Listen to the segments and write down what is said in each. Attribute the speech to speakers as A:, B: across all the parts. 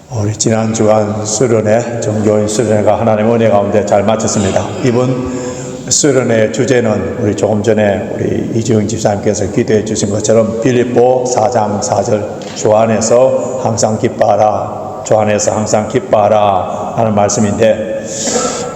A: 우리 지난 주간 수련회, 정교인 수련회가 하나님의 은혜 가운데 잘 마쳤습니다. 이번 수련회 주제는 우리 조금 전에 우리 이지영 집사님께서 기도해 주신 것처럼 빌립보 4장 4절 주 안에서 항상 기뻐하라, 주 안에서 항상 기뻐하라 하는 말씀인데,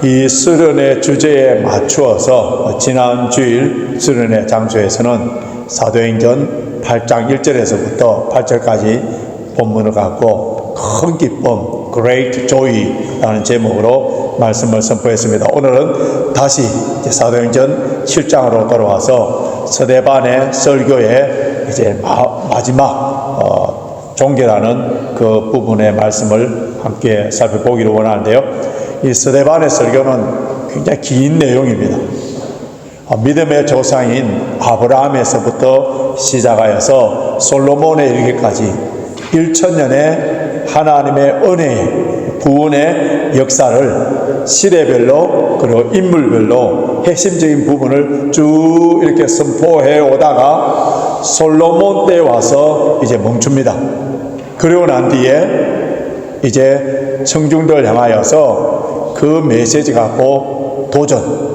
A: 이 수련회 주제에 맞추어서 지난 주일 수련회 장소에서는 사도행전 8장 1절에서부터 8절까지 본문을 갖고 큰 기쁨, Great Joy라는 제목으로 말씀을 선포했습니다. 오늘은 다시 사도행전 7장으로 돌아와서 스데반의 설교의 이제 마지막 종결하는 그 부분의 말씀을 함께 살펴보기를 원하는데요. 이 스데반의 설교는 굉장히 긴 내용입니다. 믿음의 조상인 아브라함에서부터 시작하여서 솔로몬에 이르기까지 1000년의 하나님의 은혜의 구원의 역사를 시대별로 그리고 인물별로 핵심적인 부분을 쭉 이렇게 선포해 오다가 솔로몬 때 와서 이제 멈춥니다. 그리고 난 뒤에 이제 청중들 향하여서 그 메시지 갖고 도전,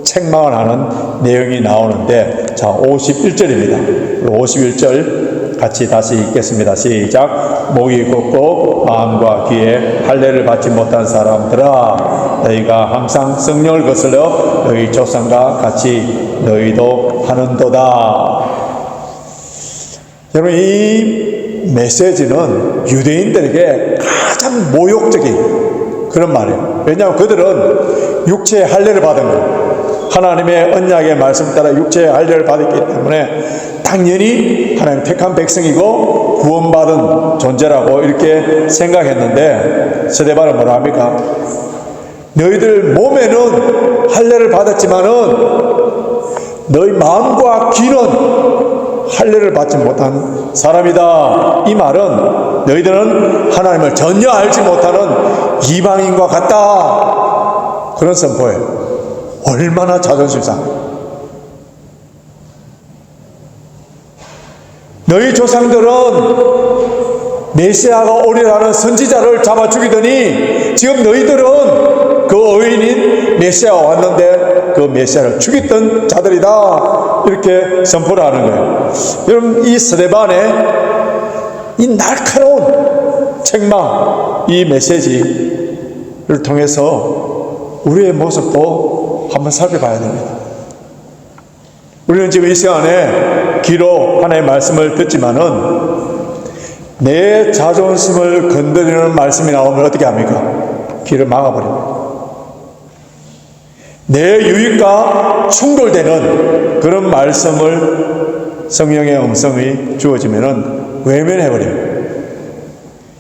A: 책망을 하는 내용이 나오는데, 자, 51절입니다. 51절 같이 다시 읽겠습니다. 시작. 목이 굵고 마음과 귀에 할례를 받지 못한 사람들아, 너희가 항상 성령을 거슬러 너희 조상과 같이 너희도 하는도다. 여러분, 이 메시지는 유대인들에게 가장 모욕적인 그런 말이에요. 왜냐하면 그들은 육체의 할례를 받은 거예요. 하나님의 언약의 말씀 따라 육체의 할례를 받았기 때문에 당연히 하나님 택한 백성이고 구원받은 존재라고 이렇게 생각했는데, 스데반은 뭐라 합니까? 너희들 몸에는 할례를 받았지만은 너희 마음과 귀는 할례를 받지 못한 사람이다. 이 말은 너희들은 하나님을 전혀 알지 못하는 이방인과 같다, 그런 선포예요. 얼마나 자존심 상해. 너희 조상들은 메시아가 오리라는 선지자를 잡아 죽이더니 지금 너희들은 그 의인인 메시아가 왔는데 그 메시아를 죽였던 자들이다, 이렇게 선포를 하는 거예요. 여러분, 이 스데반의 이 날카로운 책망, 이 메시지를 통해서 우리의 모습도 한번 살펴봐야 됩니다. 우리는 지금 이 시간에 귀로 하나님의 말씀을 듣지만은 내 자존심을 건드리는 말씀이 나오면 어떻게 합니까? 귀를 막아버립니다. 내 유익과 충돌되는 그런 말씀을 성령의 음성이 주어지면은 외면해버립니다.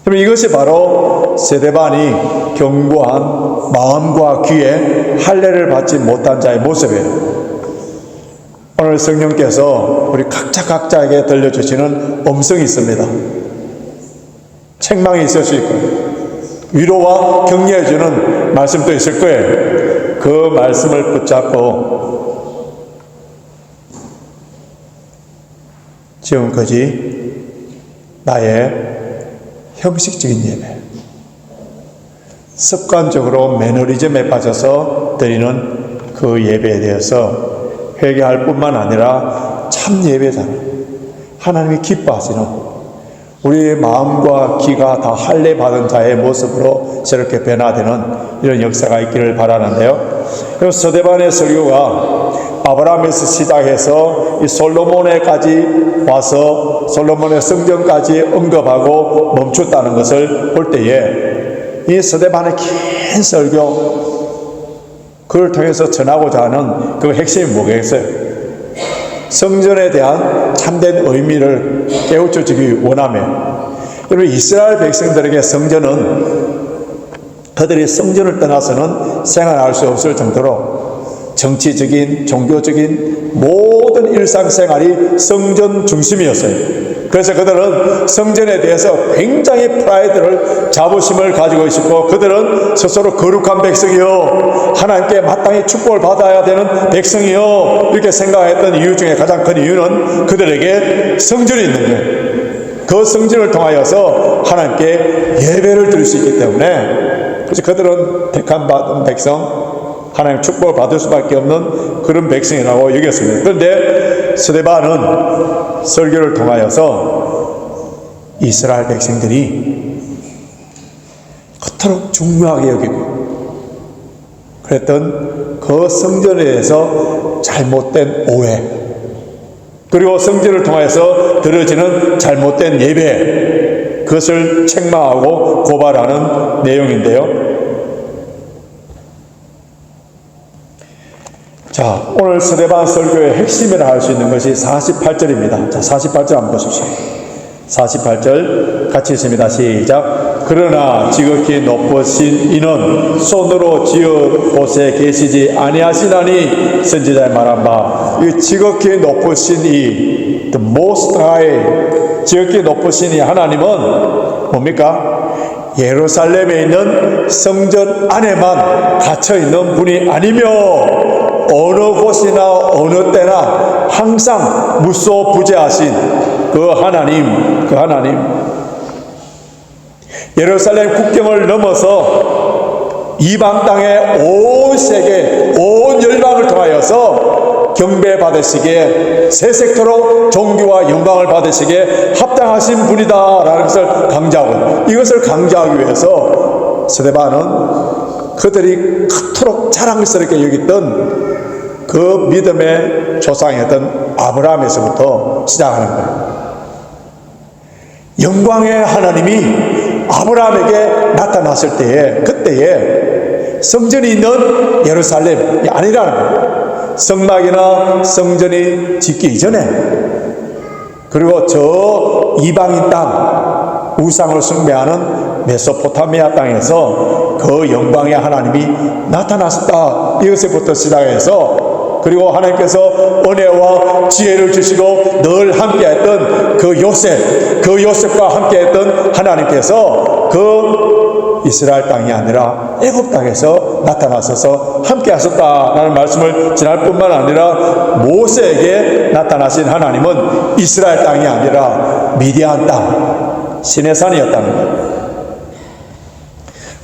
A: 그럼 이것이 바로 스데반이 견고한 마음과 귀에 할례를 받지 못한 자의 모습이에요. 오늘 성령께서 우리 각자에게 들려주시는 음성이 있습니다. 책망이 있을 수 있고 위로와 격려해주는 말씀도 있을 거예요. 그 말씀을 붙잡고 지금까지 나의 형식적인 예배, 습관적으로 매너리즘에 빠져서 드리는 그 예배에 대해서 회개할 뿐만 아니라 참 예배잖아, 하나님이 기뻐하시는 우리의 마음과 귀가 다 할례 받은 자의 모습으로 저렇게 변화되는 이런 역사가 있기를 바라는데요. 그리고 스데반의 설교가 아브라함에서 시작해서 이 솔로몬에까지 와서 솔로몬의 성전까지 언급하고 멈췄다는 것을 볼 때에 이 스데반의 긴 설교, 그걸 통해서 전하고자 하는 그 핵심이 뭐겠어요? 성전에 대한 참된 의미를 깨우쳐 주기 원하며, 그리고 이스라엘 백성들에게 성전은 그들이 성전을 떠나서는 생활할 수 없을 정도로 정치적인, 종교적인 모든 일상생활이 성전 중심이었어요. 그래서 그들은 성전에 대해서 굉장히 프라이드를, 자부심을 가지고 있었고, 그들은 스스로 거룩한 백성이요, 하나님께 마땅히 축복을 받아야 되는 백성이요, 이렇게 생각했던 이유 중에 가장 큰 이유는 그들에게 성전이 있는 거예요. 그 성전을 통하여서 하나님께 예배를 드릴 수 있기 때문에, 그래서 그들은 택함 받은 백성, 하나님 축복을 받을 수밖에 없는 그런 백성이라고 여겼습니다. 그런데 스데반은 설교를 통하여서 이스라엘 백성들이 그토록 중요하게 여기고 그랬던 그 성전에 대해서 잘못된 오해, 그리고 성전을 통해서 드려지는 잘못된 예배, 그것을 책망하고 고발하는 내용인데요. 자, 오늘 스데반 설교의 핵심이라 할 수 있는 것이 48절입니다. 자, 48절 한번 보십시오. 48절 같이 읽습니다. 시작. 그러나 지극히 높으신 이는 손으로 지은 곳에 계시지 아니하시나니, 선지자의 말한 바, 이 지극히 높으신 이 the most high, 지극히 높으신 이 하나님은 뭡니까? 예루살렘에 있는 성전 안에만 갇혀 있는 분이 아니며 어느 곳이나 어느 때나 항상 무소부재하신 그 하나님, 예루살렘 국경을 넘어서 이방 땅의 온 세계, 온 열방을 통하여서 경배받으시기에, 세sek토록 존귀와 영광을 받으시기에 합당하신 분이다라는 것을 강조하고, 이것을 강조하기 위해서 스데반은 그들이 그토록 자랑스럽게 여겼던 그 믿음의 조상이었던 아브라함에서부터 시작하는 거예요. 영광의 하나님이 아브라함에게 나타났을 때에, 그때에 성전이 있는 예루살렘이 아니라는 거예요. 성막이나 성전이 짓기 이전에, 그리고 저 이방인 땅, 우상을 숭배하는 메소포타미아 땅에서 그 영광의 하나님이 나타났다, 이것부터 시작해서, 그리고 하나님께서 은혜와 지혜를 주시고 늘 함께했던 그 요셉과 함께했던 하나님께서 그 이스라엘 땅이 아니라 애굽 땅에서 나타나셔서 함께하셨다라는 말씀을 지날 뿐만 아니라, 모세에게 나타나신 하나님은 이스라엘 땅이 아니라 미디안 땅, 시내산이었다는 거예요.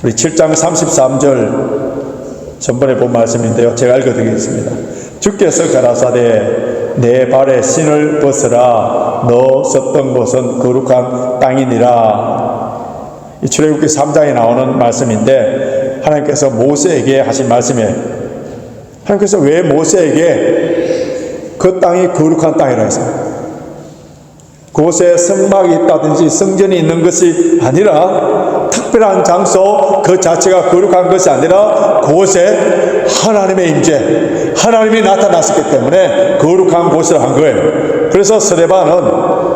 A: 우리 7장 33절 전번에 본 말씀인데요, 제가 읽어드리겠습니다. 주께서 가라사대 내 발에 신을 벗으라, 너 섰던 곳은 거룩한 땅이니라. 이 출애굽기 3장에 나오는 말씀인데, 하나님께서 모세에게 하신 말씀이에요. 하나님께서 왜 모세에게 그 땅이 거룩한 땅이라 했어요? 그곳에 성막이 있다든지 성전이 있는 것이 아니라, 특별한 장소 그 자체가 거룩한 것이 아니라, 그곳에 하나님의 임재, 하나님이 나타났기 때문에 거룩한 곳을 한 거예요. 그래서 스데반은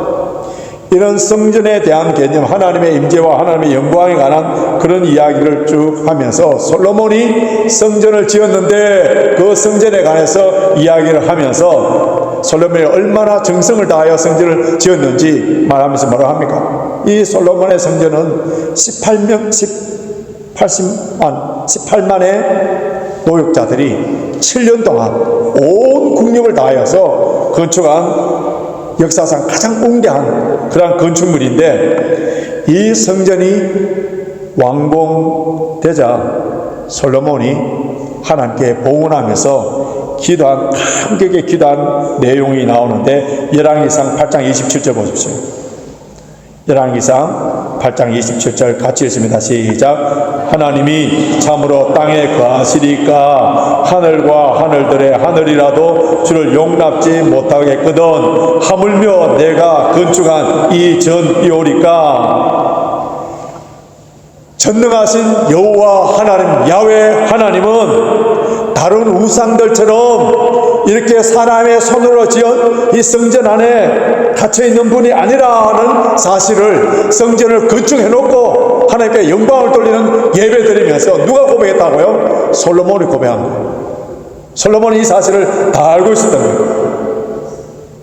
A: 이런 성전에 대한 개념, 하나님의 임재와 하나님의 영광에 관한 그런 이야기를 쭉 하면서, 솔로몬이 성전을 지었는데 그 성전에 관해서 이야기를 하면서 솔로몬이 얼마나 정성을 다하여 성전을 지었는지 말하면서 뭐라고 합니까? 이 솔로몬의 성전은 18만의 노역자들이 7년 동안 온 국력을 다하여서 건축한 역사상 가장 웅대한 그러한 건축물인데, 이 성전이 완공되자 솔로몬이 하나님께 봉헌하면서 기도한, 감격의 기도한 내용이 나오는데, 열왕기상 8장 27절 보십시오. 열왕기상 8장 27절 같이 읽습니다. 시작. 하나님이 참으로 땅에 거하시리까 하늘과 하늘들의 하늘이라도 주를 용납지 못하겠거든 하물며 내가 건축한 이 전이오리까. 전능하신 여호와 하나님, 야훼 하나님은 다른 우상들처럼 이렇게 사람의 손으로 지은 이 성전 안에 갇혀있는 분이 아니라는 사실을, 성전을 건축해놓고 하나님께 영광을 돌리는 예배 드리면서 누가 고백했다고요? 솔로몬이 고백한 거예요. 솔로몬이 이 사실을 다 알고 있었던 거예요.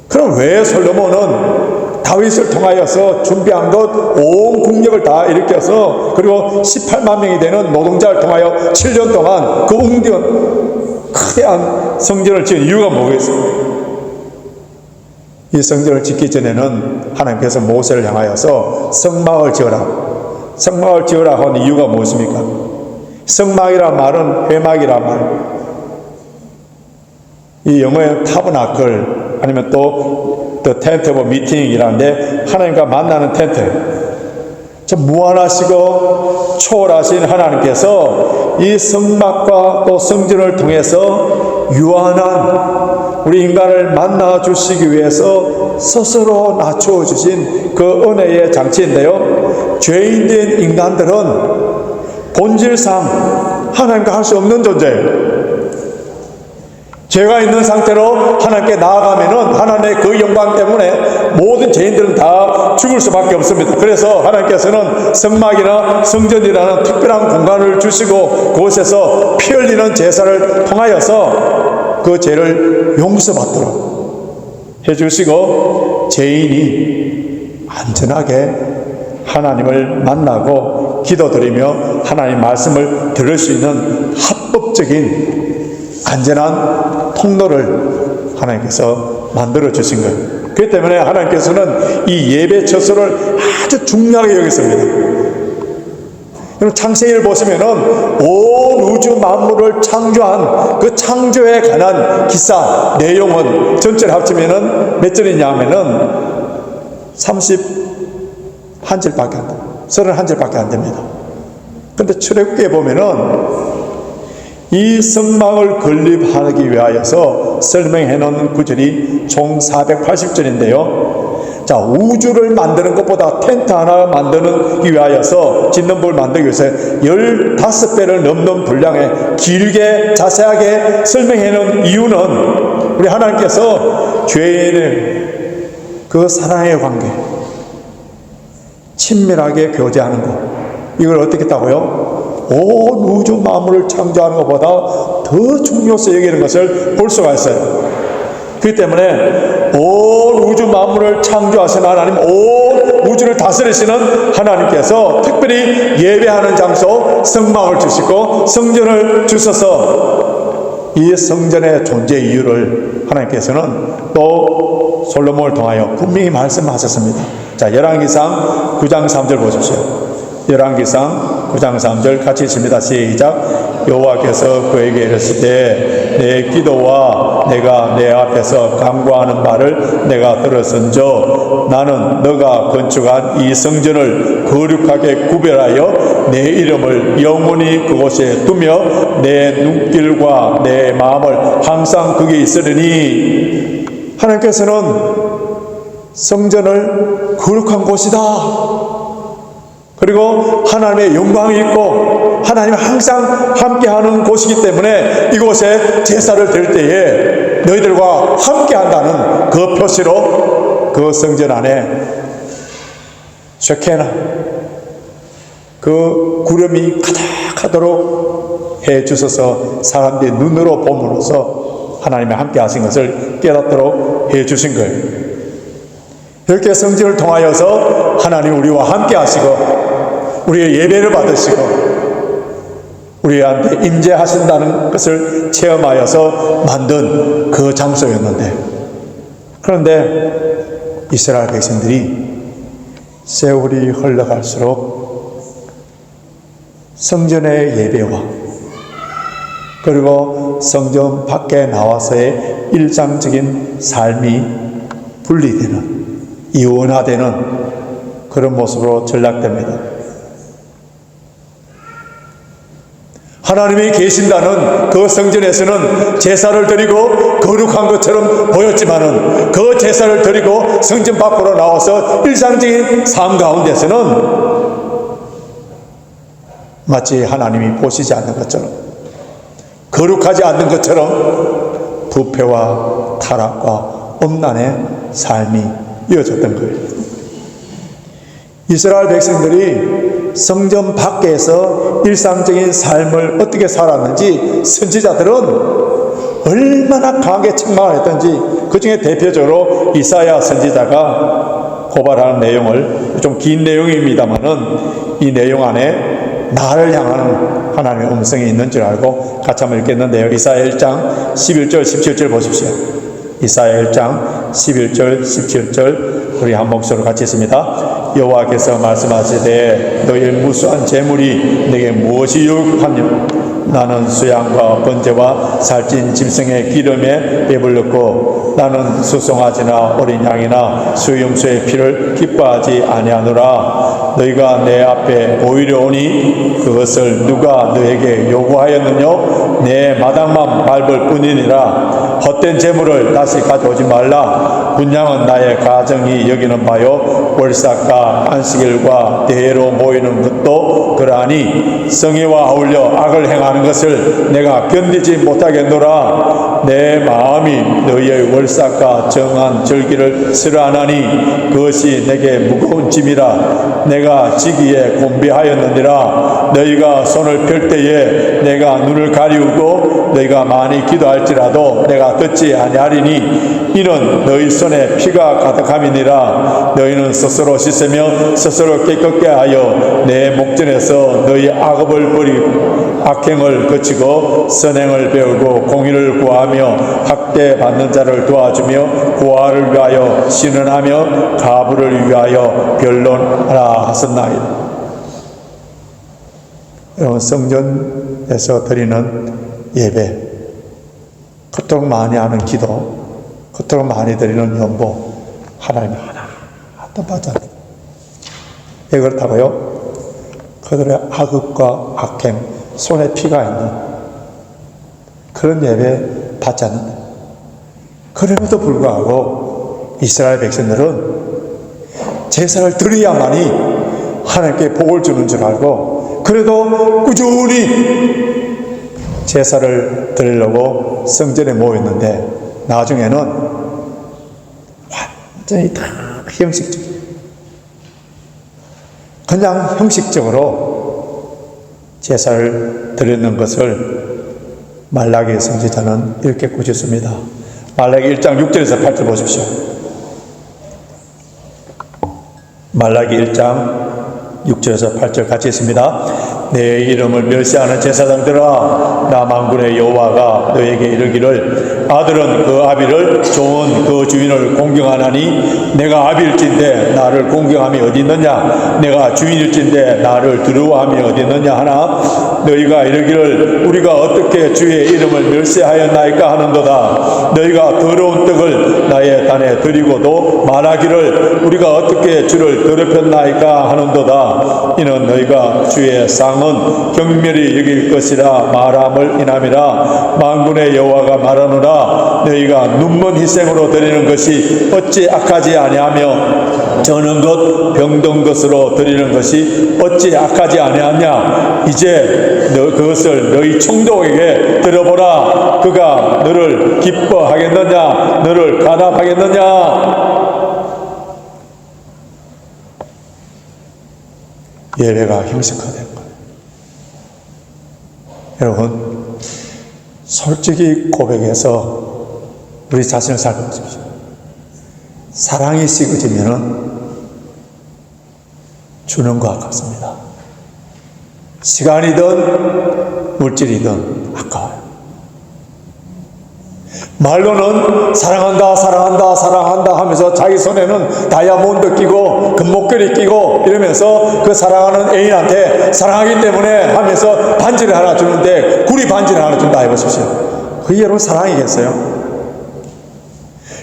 A: 그럼 왜 솔로몬은 다윗을 통하여서 준비한 것 온 국력을 다 일으켜서, 그리고 18만 명이 되는 노동자를 통하여 7년 동안 그 웅대한 크대한 성전을 지은 이유가 뭐겠어요? 이 성전을 짓기 전에는 하나님께서 모세를 향하여서 성막을 지어라. 성막을 지어라 한 이유가 무엇입니까? 성막이란 말은 회막이란 말. 이 영어의 타버나클 아니면 또 The Tent of Meeting이라는데 하나님과 만나는 텐트. 참 무한하시고 초월하신 하나님께서 이 성막과 또 성전을 통해서 유한한 우리 인간을 만나 주시기 위해서 스스로 낮추어 주신 그 은혜의 장치인데요, 죄인된 인간들은 본질상 하나님과 할 수 없는 존재예요. 죄가 있는 상태로 하나님께 나아가면은 하나님의 그 영광 때문에 모든 죄인들은 다 죽을 수밖에 없습니다. 그래서 하나님께서는 성막이나 성전이라는 특별한 공간을 주시고 그곳에서 피 흘리는 제사를 통하여서 그 죄를 용서받도록 해주시고 죄인이 안전하게 하나님을 만나고 기도드리며 하나님 말씀을 들을 수 있는 합법적인 안전한 통로를 하나님께서 만들어 주신 거예요. 그렇기 때문에 하나님께서는 이 예배 처소를 아주 중요하게 여겼습니다. 여러분 창세기를 보시면은 온 우주 만물을 창조한 그 창조에 관한 기사 내용은 전체를 합치면은 몇 절이냐 하면은 31절밖에 안 됩니다. 31절밖에 안 됩니다. 근데 출애굽기에 보면은 이 성막을 건립하기 위하여서 설명해 놓은 구절이 총 480절인데요. 자, 우주를 만드는 것보다 텐트 하나 만드기 위하여서 짓는 법을 만들기 위해서 15배를 넘는 분량에 길게 자세하게 설명해 놓은 이유는 우리 하나님께서 죄인의 그 사랑의 관계, 친밀하게 교제하는 것, 이걸 어떻게 했다고요? 온 우주 만물을 창조하는 것보다 더 중요시 여기는 것을 볼 수가 있어요. 그렇기 때문에 온 우주 만물을 창조하신 하나님, 온 우주를 다스리시는 하나님께서 특별히 예배하는 장소 성막을 주시고 성전을 주셔서 이 성전의 존재 이유를 하나님께서는 또 솔로몬을 통하여 분명히 말씀하셨습니다. 자, 열왕기상 9장 3절 보십시오. 열왕기상 9장 3절 같이 읽습니다. 시작. 여호와께서 그에게 이르시되 내 기도와 내가 내 앞에서 간구하는 말을 내가 들었은저 나는 너가 건축한 이 성전을 거룩하게 구별하여 내 이름을 영원히 그곳에 두며 내 눈길과 내 마음을 항상 거기에 있으리니, 하나님께서는 성전을 거룩한 곳이다, 그리고 하나님의 영광이 있고 하나님이 항상 함께하는 곳이기 때문에 이곳에 제사를 드릴 때에 너희들과 함께한다는 그 표시로 그 성전 안에 쉐케나 그 구름이 가득하도록 해주셔서 사람들이 눈으로 봄으로써 하나님이 함께 하신 것을 깨닫도록 해주신 거예요. 이렇게 성전을 통하여서 하나님 우리와 함께 하시고 우리의 예배를 받으시고 우리한테 임재하신다는 것을 체험하여서 만든 그 장소였는데, 그런데 이스라엘 백성들이 세월이 흘러갈수록 성전의 예배와 그리고 성전 밖에 나와서의 일상적인 삶이 분리되는, 이원화되는 그런 모습으로 전락됩니다. 하나님이 계신다는 그 성전에서는 제사를 드리고 거룩한 것처럼 보였지만은 그 제사를 드리고 성전 밖으로 나와서 일상적인 삶 가운데서는 마치 하나님이 보시지 않는 것처럼, 거룩하지 않는 것처럼 부패와 타락과 엄난의 삶이 이어졌던 거예요. 이스라엘 백성들이 성전 밖에서 일상적인 삶을 어떻게 살았는지 선지자들은 얼마나 강하게 책망을 했던지, 그 중에 대표적으로 이사야 선지자가 고발하는 내용을, 좀 긴 내용입니다만은 이 내용 안에 나를 향하는 하나님의 음성이 있는 줄 알고 같이 한번 읽겠는데요. 이사야 1장 11절 17절 보십시오. 이사야 1장 11절, 17절 우리 한 목소리로 같이 있습니다. 여호와께서 말씀하시되 너희의 무수한 재물이 내게 무엇이 유익하냐? 나는 수양과 번제와 살찐 짐승의 기름에 배불렀고 나는 수송아지나 어린 양이나 수염소의 피를 기뻐하지 아니하노라. 너희가 내 앞에 보이려 오니 그것을 누가 너에게 요구하였느냐? 내 마당만 밟을 뿐이니라. 헛된 재물을 다시 가져오지 말라. 분양은 나의 가정이 여기는 바요 월삭과 안식일과 대회로 모이는 것도 그러하니 성회와 어울려 악을 행하는 것을 내가 견디지 못하겠노라. 내 마음이 너희의 월삭과 정한 절기를 싫어하나니 그것이 내게 무거운 짐이라. 내가 지기에 곤비하였느니라. 너희가 손을 펼 때에 내가 눈을 가리우고 너희가 많이 기도할지라도 내가 듣지 아니하리니 이는 너희 손에 피가 가득함이니라. 너희는 스스로 씻으며 스스로 깨끗게 하여 내 목전에서 너희 악업을 버리고 악행을 거치고 선행을 배우고 공의를 구하며 학대받는 자를 도와주며 고아를 위하여 신원하며 가부를 위하여 변론하라 하셨나이다. 여러분, 성전에서 드리는 예배, 그토록 많이 하는 기도, 그토록 많이 드리는 연보, 하나님이 하나도 받잖아요. 왜 그렇다고요? 그들의 악업과 악행, 손에 피가 있는 그런 예배 받지 않는다. 그럼에도 불구하고 이스라엘 백성들은 제사를 드려야만이 하나님께 복을 주는 줄 알고 그래도 꾸준히 제사를 드리려고 성전에 모였는데 나중에는 완전히 다 형식적, 그냥 형식적으로 제사를 드리는 것을 말라기 선지자는 이렇게 꾸짖습니다. 말라기 1장 6절에서 8절 보십시오. 말라기 1장 6절에서 8절 같이 있습니다. 내 이름을 멸시하는 제사장들아, 나 만군의 여호와가 너에게 이르기를 아들은 그 아비를, 종은 그 주인을 공경하나니 내가 아비일진데 나를 공경함이 어디 있느냐? 내가 주인일진데 나를 두려워함이 어디 있느냐 하나? 너희가 이르기를 우리가 어떻게 주의 이름을 멸시하였나이까 하는도다. 너희가 더러운 떡을 나의 단에 드리고도 말하기를 우리가 어떻게 주를 더럽혔나이까 하는도다. 이는 너희가 주의 상은 경멸히 여길 것이라 말함을 인함이라. 만군의 여호와가 말하노라. 너희가 눈먼 희생으로 드리는 것이 어찌 악하지 아니하며 저는 것 병든 것으로 드리는 것이 어찌 악하지 아니하냐? 이제 그것을 너희 총독에게 들어보라. 그가 너를 기뻐하겠느냐? 너를 간합하겠느냐? 예배가 형식화된 거예요. 여러분, 솔직히 고백해서 우리 자신을 살펴보십시오. 사랑이 식어지면은 주는 것 같습니다. 시간이든 물질이든 아까워요. 말로는 사랑한다 사랑한다 사랑한다 하면서 자기 손에는 다이아몬드 끼고 금목걸이 끼고 이러면서 그 사랑하는 애인한테 사랑하기 때문에 하면서 반지를 하나 주는데 구리 반지를 하나 준다 해보십시오. 그게 여러분 사랑이겠어요?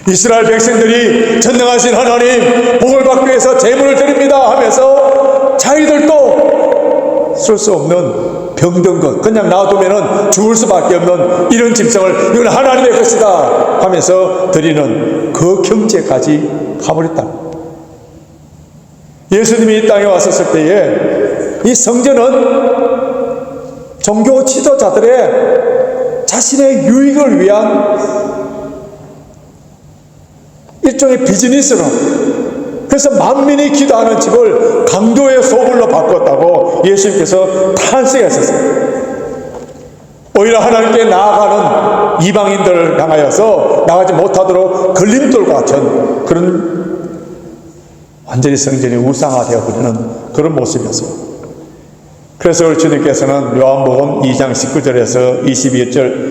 A: 이스라엘 백성들이 전능하신 하나님 복을 받기 위해서 제물을 드립니다 하면서 자기들도 쓸 수 없는 병든 것 그냥 놔두면 죽을 수밖에 없는 이런 짐승을 이건 하나님의 것이다 하면서 드리는 그 경제까지 가버렸다. 예수님이 이 땅에 왔었을 때에 이 성전은 종교 지도자들의 자신의 유익을 위한 일종의 비즈니스로, 그래서 만민이 기도하는 집을 강도의 소굴로 바꿨다고 예수님께서 탄식했었어요. 오히려 하나님께 나아가는 이방인들을 향하여서 나가지 못하도록 걸림돌과 같은 그런 완전히 성전이 우상화되어 버리는 그런 모습이었어요. 그래서 우리 주님께서는 요한복음 2장 19절에서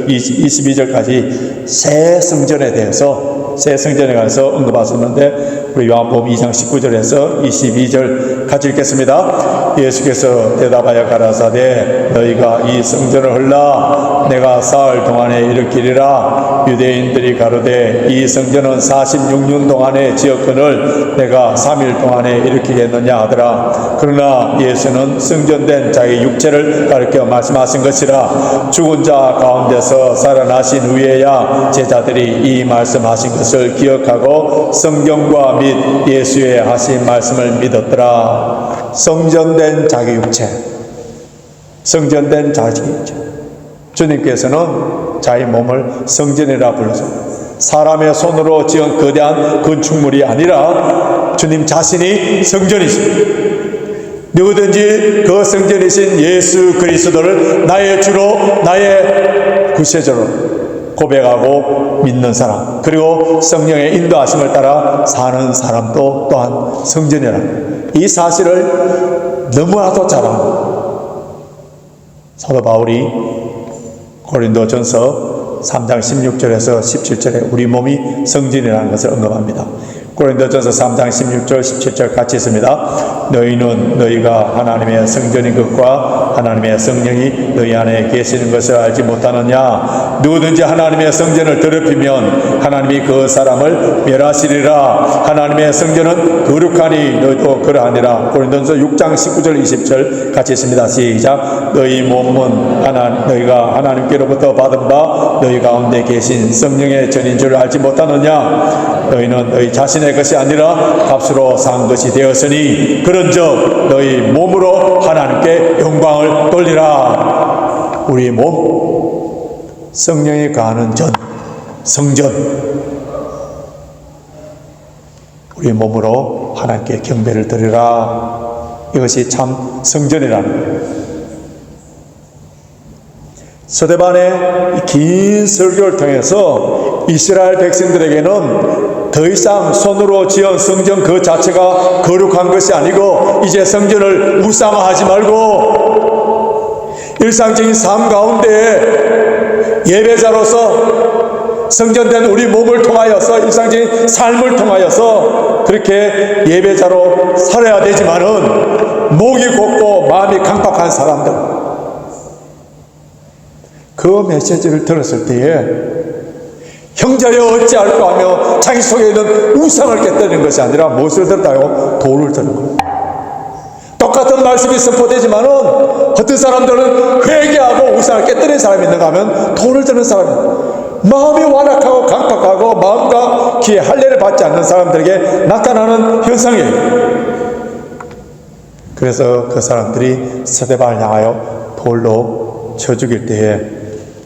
A: 22절까지 새 성전에 대해서 새 성전에 가서 언급하셨는데 우리 요한복음 2장 19절에서 22절 같이 읽겠습니다. 예수께서 대답하여 가라사대 너희가 이 성전을 헐라 내가 사흘 동안에 일으키리라. 유대인들이 가로되 이 성전은 46년 동안에 지었거늘 내가 3일 동안에 일으키겠느냐 하더라. 그러나 예수는 성전된 자기 육체를 가리켜 말씀하신 것이라. 죽은 자 가운데서 살아나신 후에야 제자들이 이 말씀하신 것을 기억하고 성경과 및 예수의 하신 말씀을 믿었더라. 성전된 자기 육체, 성전된 자기 육체. 주님께서는 자기 몸을 성전이라 불러서 사람의 손으로 지은 거대한 건축물이 아니라 주님 자신이 성전이십니다. 누구든지 그 성전이신 예수 그리스도를 나의 주로 나의 구세주로 고백하고 믿는 사람, 그리고 성령의 인도하심을 따라 사는 사람도 또한 성전이라. 이 사실을 너무나도 잘 압니다. 사도 바울이 고린도전서 3장 16절에서 17절에 우리 몸이 성전이라는 것을 언급합니다. 고린도전서 3장 16절 17절 같이 있습니다. 너희는 너희가 하나님의 성전인 것과 하나님의 성령이 너희 안에 계시는 것을 알지 못하느냐. 누구든지 하나님의 성전을 더럽히면 하나님이 그 사람을 멸하시리라. 하나님의 성전은 거룩하니 너희도 그러하니라. 고린도전서 6장 19절 20절 같이 있습니다. 시작. 너희 몸은 너희가 하나님께로부터 받은 바 너희 가운데 계신 성령의 전인 줄 알지 못하느냐. 너희는 너희 자신의 것이 아니라 값으로 산 것이 되었으니 그런즉 너희 몸으로 하나님께 영광을 돌리라. 우리 몸 성령이 거하는 성전, 우리 몸으로 하나님께 경배를 드리라. 이것이 참 성전이라는 거예요. 스데반의 긴 설교를 통해서 이스라엘 백성들에게는 더 이상 손으로 지은 성전 그 자체가 거룩한 것이 아니고 이제 성전을 우상화하지 말고 일상적인 삶 가운데 예배자로서 성전된 우리 몸을 통하여서 일상적인 삶을 통하여서 그렇게 예배자로 살아야 되지만은 목이 곧고 마음이 강팍한 사람들, 그 메시지를 들었을 때에 형제여 어찌할까 하며 자기 속에 있는 우상을 깨뜨리는 것이 아니라 무엇을 들었다고? 돌을 드는 거예요. 똑같은 말씀이 선포되지만은 어떤 사람들은 회개하고 우상을 깨뜨리는 사람이 있는가 하면 돌을 드는 사람이에요. 마음이 완악하고 강팍하고 마음과 귀에 할례를 받지 않는 사람들에게 나타나는 현상이에요. 그래서 그 사람들이 스데반을 향하여 돌로 쳐 죽일 때에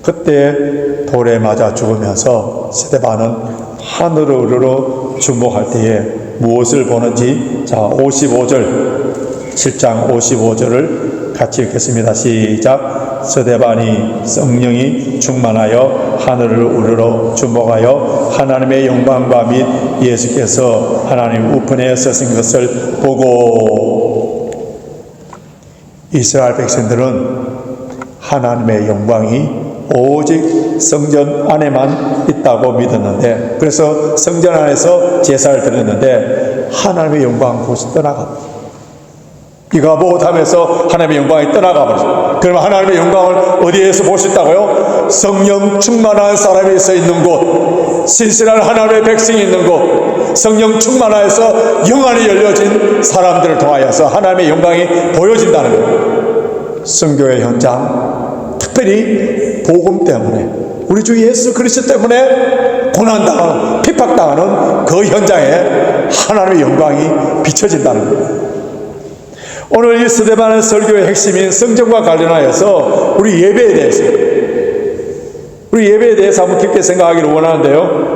A: 그때 돌에 맞아 죽으면서 스데반은 하늘으로 주목할 때에 무엇을 보는지, 자 55절 7장 55절을 같이 읽겠습니다. 시작. 스데반이 성령이 충만하여 하늘을 우러러 주목하여 하나님의 영광과 및 예수께서 하나님 우편에 서신 것을 보고. 이스라엘 백성들은 하나님의 영광이 오직 성전 안에만 있다고 믿었는데, 그래서 성전 안에서 제사를 드렸는데 하나님의 영광 곳이 떠나갑니다. 이가 못하면서 하나님의 영광이 떠나가버렸어요. 그러면 하나님의 영광을 어디에서 볼 수 있다고요? 성령 충만한 사람이 서 있는 곳, 신실한 하나님의 백성이 있는 곳, 성령 충만하여서 영안이 열려진 사람들을 통하여서 하나님의 영광이 보여진다는 거예요. 선교의 현장, 특별히 복음 때문에, 우리 주 예수 그리스도 때문에 고난당하는, 핍박당하는 그 현장에 하나님의 영광이 비춰진다는 거예요. 오늘 이 스데반의 설교의 핵심인 성전과 관련하여서 우리 예배에 대해서 한번 깊게 생각하기를 원하는데요.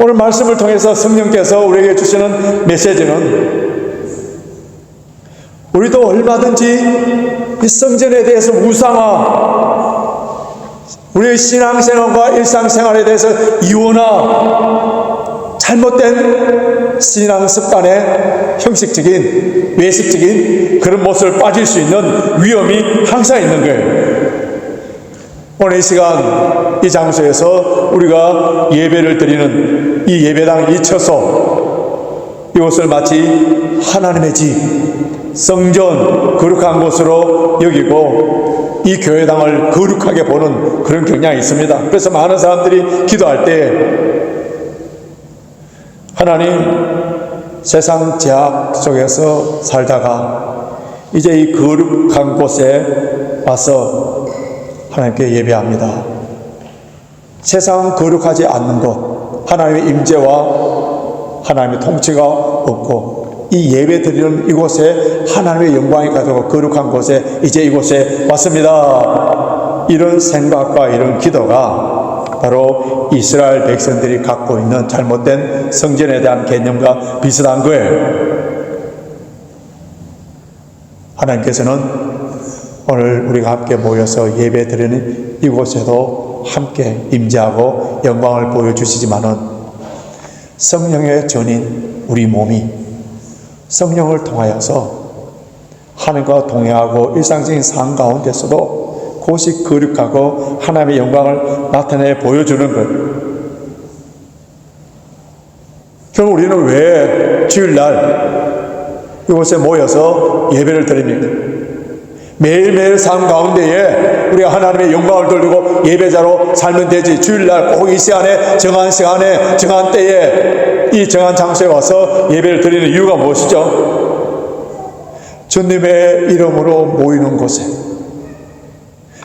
A: 오늘 말씀을 통해서 성령께서 우리에게 주시는 메시지는 우리도 얼마든지 이 성전에 대해서 우상화, 우리의 신앙생활과 일상생활에 대해서 이혼화, 잘못된 신앙 습관의 형식적인 외식적인 그런 모습을 빠질 수 있는 위험이 항상 있는 거예요. 오늘 이 시간 이 장소에서 우리가 예배를 드리는 이 예배당 이 처소, 이곳을 마치 하나님의 집, 성전, 거룩한 곳으로 여기고 이 교회당을 거룩하게 보는 그런 경향이 있습니다. 그래서 많은 사람들이 기도할 때 하나님, 세상 제약 속에서 살다가 이제 이 거룩한 곳에 와서 하나님께 예배합니다. 세상 거룩하지 않는 곳, 하나님의 임재와 하나님의 통치가 없고 이 예배 드리는 이곳에 하나님의 영광이 가지고 거룩한 곳에 이제 이곳에 왔습니다. 이런 생각과 이런 기도가 바로 이스라엘 백성들이 갖고 있는 잘못된 성전에 대한 개념과 비슷한 거예요. 하나님께서는 오늘 우리가 함께 모여서 예배 드리는 이곳에도 함께 임재하고 영광을 보여주시지만은 성령의 전인 우리 몸이 성령을 통하여서 하나님과 동행하고 일상적인 삶 가운데서도 그것이 거룩하고 하나님의 영광을 나타내 보여주는 것. 그럼 우리는 왜 주일날 이곳에 모여서 예배를 드립니까? 매일매일 삶 가운데에 우리가 하나님의 영광을 돌리고 예배자로 살면 되지. 주일날 꼭 이 시간에 정한 때에 이 정한 장소에 와서 예배를 드리는 이유가 무엇이죠? 주님의 이름으로 모이는 곳에,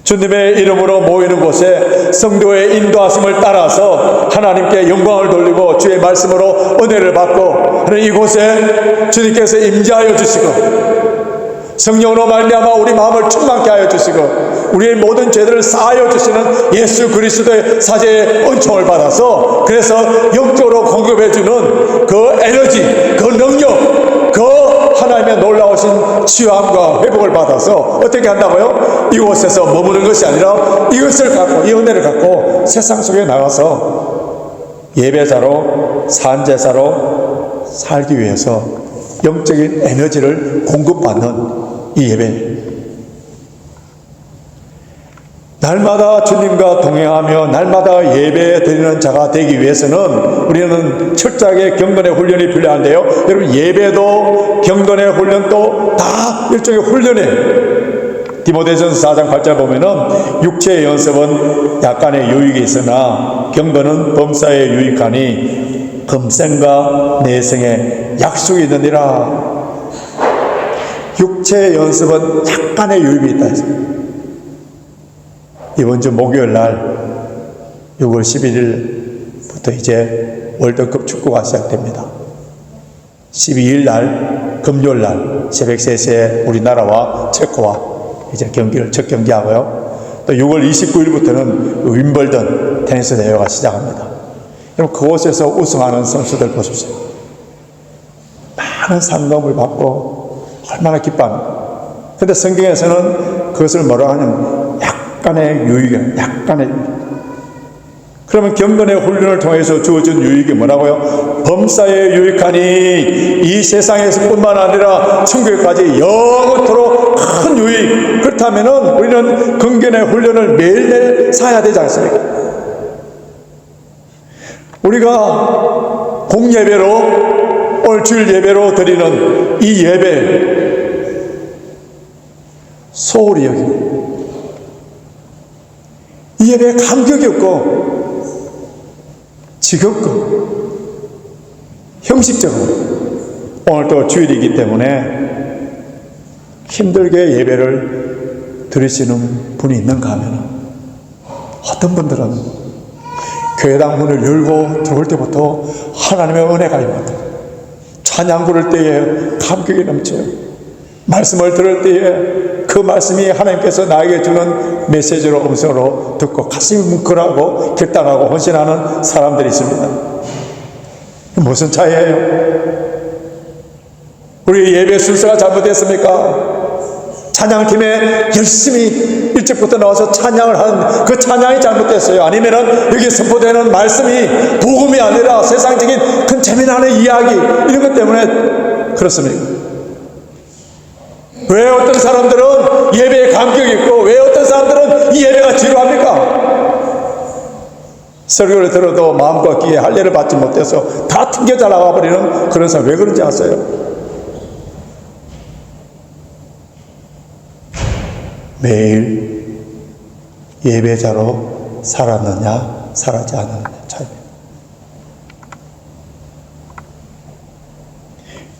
A: 주님의 이름으로 모이는 곳에 성도의 인도하심을 따라서 하나님께 영광을 돌리고 주의 말씀으로 은혜를 받고 이곳에 주님께서 임재하여 주시고 성령으로 말미암아 우리 마음을 충만케 하여 주시고 우리의 모든 죄들을 사하여 주시는 예수 그리스도의 사제의 은총을 받아서 그래서 영적으로 공급해 주는 그 에너지, 그 능력, 그 하나님의 놀라우신 치유함과 회복을 받아서 어떻게 한다고요? 이곳에서 머무는 것이 아니라 이것을 갖고, 이 은혜를 갖고 세상 속에 나가서 예배자로, 산제사로 살기 위해서 영적인 에너지를 공급받는 이 예배, 날마다 주님과 동행하며 날마다 예배 드리는 자가 되기 위해서는 우리는 철저하게 경건의 훈련이 필요한데요. 여러분, 예배도 경건의 훈련도 다 일종의 훈련이에요. 디모데전서 4장 8절 보면은 육체의 연습은 약간의 유익이 있으나 경건은 범사에 유익하니 금생과 내생에 약속이 있느니라. 육체의 연습은 약간의 유익이 있다 했습니다. 이번 주 목요일 날 6월 11일부터 이제 월드컵 축구가 시작됩니다. 12일 날 금요일 날 새벽 3시에 우리나라와 체코와 이제 경기를 첫 경기하고요. 또 6월 29일부터는 윈블던 테니스 대회가 시작합니다. 그럼 그곳에서 우승하는 선수들 보십시오. 많은 상금을 받고 얼마나 기뻐합니까? 그런데 성경에서는 그것을 뭐라고 하냐면 약간의 유익이에요. 약간의 유익. 그러면 경건의 훈련을 통해서 주어진 유익이 뭐라고요? 범사에 유익하니 이 세상에서 뿐만 아니라 천국까지 영원토록 큰 유익. 그렇다면 우리는 경건의 훈련을 매일매일 사야 되지 않습니까? 우리가 공예배로 오늘 주일 예배로 드리는 이 예배 소홀히 여기고 이 예배에 감격이 없고 지겹고 형식적으로 오늘 또 주일이기 때문에 힘들게 예배를 드리시는 분이 있는가 하면 어떤 분들은 교회당 문을 열고 들어올 때부터 하나님의 은혜가 임합니다. 찬양 부를 때에 감격이 넘쳐요. 말씀을 들을 때에 그 말씀이 하나님께서 나에게 주는 메시지로 음성으로 듣고 가슴이 뭉클하고 결단하고 헌신하는 사람들이 있습니다. 무슨 차이예요? 우리 예배 순서가 잘못됐습니까? 찬양팀에 열심히 일찍부터 나와서 찬양을 한 그 찬양이 잘못됐어요? 아니면은 여기 선포되는 말씀이 복음이 아니라 세상적인 큰 재미나는 이야기 이런 것 때문에 그렇습니까? 왜 어떤 사람들은 예배에 감격이 있고 왜 어떤 사람들은 이 예배가 지루합니까? 설교를 들어도 마음과 귀에 할례를 받지 못해서 다 튕겨져 나가 버리는 그런 사람 왜 그런지 아세요? 매일 예배자로 살았느냐 살았지 않느냐 차이입니다.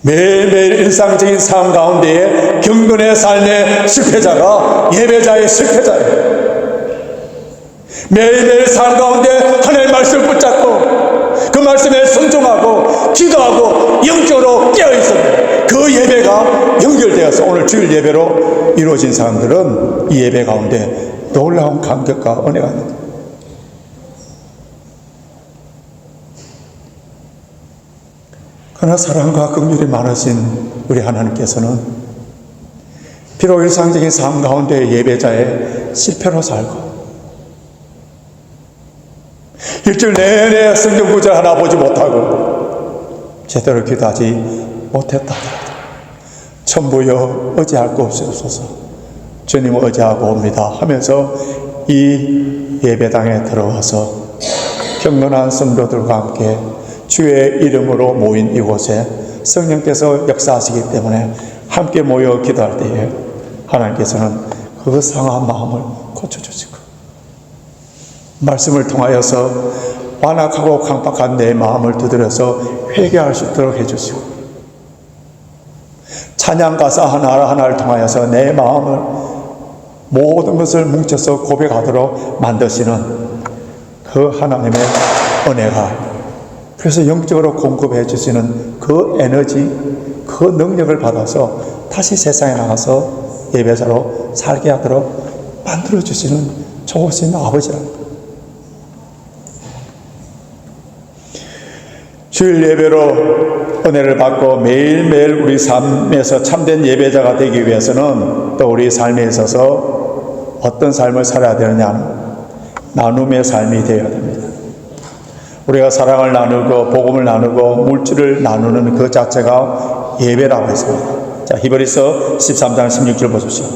A: 매일매일 일상적인 삶 가운데에 경건의 삶의 실패자가 예배자의 실패자예요. 매일매일 삶 가운데 하나님의 말씀을 붙잡고 그 말씀에 순종하고 기도하고 영적으로 깨어있습니다. 그 예배가 연결되어서 오늘 주일 예배로 이루어진 사람들은 이 예배 가운데 놀라운 감격과 은혜가 있는 거예요. 그러나 사랑과 긍휼이 많으신 우리 하나님께서는 비록 일상적인 삶 가운데 예배자의 실패로 살고 일주일 내내 성경 구절 하나 보지 못하고 제대로 기도하지 못했다 하더라도 천부여 의지할 것 없으옵소서 주님을 의지하고 옵니다 하면서 이 예배당에 들어와서 경건한 성도들과 함께 주의 이름으로 모인 이곳에 성령께서 역사하시기 때문에 함께 모여 기도할 때에 하나님께서는 그 상한 마음을 고쳐주시고 말씀을 통하여서 완악하고 강박한 내 마음을 두드려서 회개할 수 있도록 해주시고 찬양 가사 하나하나를 통하여서 내 마음을 모든 것을 뭉쳐서 고백하도록 만드시는 그 하나님의 은혜가 그래서 영적으로 공급해 주시는 그 에너지, 그 능력을 받아서 다시 세상에 나가서 예배자로 살게 하도록 만들어 주시는 좋으신 아버지랍니다. 주일 예배로 은혜를 받고 매일매일 우리 삶에서 참된 예배자가 되기 위해서는 또 우리 삶에 있어서 어떤 삶을 살아야 되느냐는 나눔의 삶이 되어야 됩니다. 우리가 사랑을 나누고 복음을 나누고 물질을 나누는 그 자체가 예배라고 했습니다. 자, 히브리서 13장 16절 보십시오.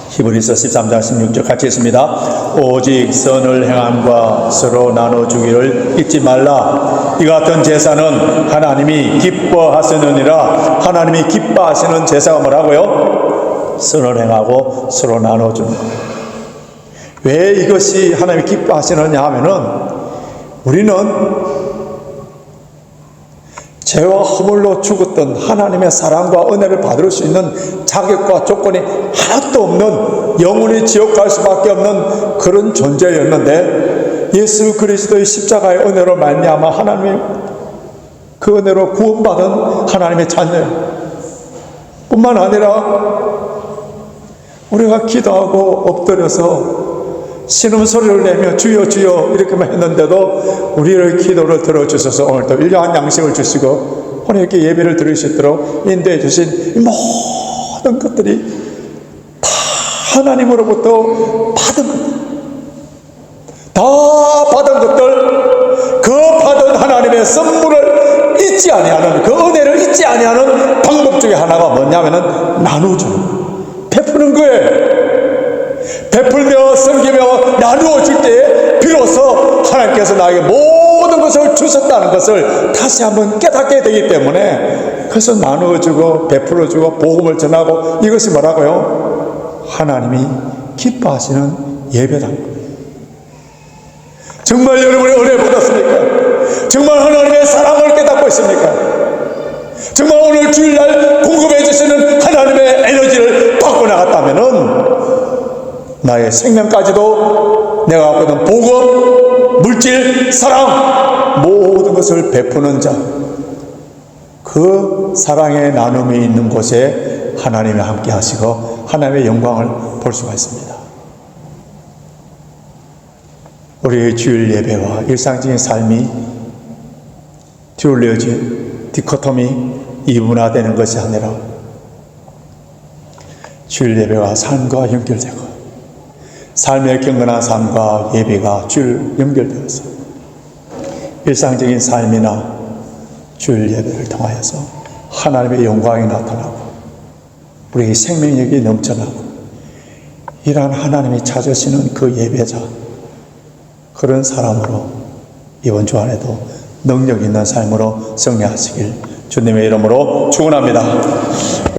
A: 히브리서 13장 16절 같이 있습니다. 오직 선을 행함과 서로 나눠주기를 잊지 말라. 이 같은 제사는 하나님이 기뻐하시느니라. 하나님이 기뻐하시는 제사가 뭐라고요? 선을 행하고 서로 나눠주는 것. 왜 이것이 하나님이 기뻐하시느냐 하면은 우리는 죄와 허물로 죽었던 하나님의 사랑과 은혜를 받을 수 있는 자격과 조건이 하나도 없는 영원히 지옥 갈 수밖에 없는 그런 존재였는데 예수 그리스도의 십자가의 은혜로 말미암아 하나님의 그 은혜로 구원받은 하나님의 자녀 뿐만 아니라 우리가 기도하고 엎드려서 신음소리를 내며 주여 주여 이렇게만 했는데도 우리의 기도를 들어주셔서 오늘도 일용한 양식을 주시고 오늘께 예배를 드릴 수 있도록 인도해 주신 이 모든 것들이 다 하나님으로부터 다 받은 것들, 그 받은 하나님의 선물을 잊지 아니하는, 그 은혜를 잊지 아니하는 방법 중에 하나가 뭐냐면은 나누어주는, 베푸는 거예요. 베풀며 섬기며 나누어 줄 때에 비로소 하나님께서 나에게 모든 것을 주셨다는 것을 다시 한번 깨닫게 되기 때문에 그래서 나누어주고 베풀어주고 복음을 전하고 이것이 뭐라고요? 하나님이 기뻐하시는 예배다. 정말 여러분이 은혜 받았습니까? 정말 하나님의 사랑을 깨닫고 있습니까? 정말 오늘 주일날 공급해 주시는 하나님의 에너지를 받고 나갔다면은 나의 생명까지도 내가 갖고 있는 복음, 물질, 사랑 모든 것을 베푸는 자, 그 사랑의 나눔이 있는 곳에 하나님이 함께 하시고 하나님의 영광을 볼 수가 있습니다. 우리의 주일 예배와 일상적인 삶이 듀얼리어진 디코토미 이분화되는 것이 아니라 주일 예배가 삶과 연결되고 삶의 경건한 삶과 예배가 주일 연결되어서 일상적인 삶이나 주일 예배를 통하여서 하나님의 영광이 나타나고 우리의 생명력이 넘쳐나고 이러한 하나님이 찾으시는 그 예배자, 그런 사람으로 이번 주안에도 능력 있는 삶으로 승리하시길 주님의 이름으로 축원합니다.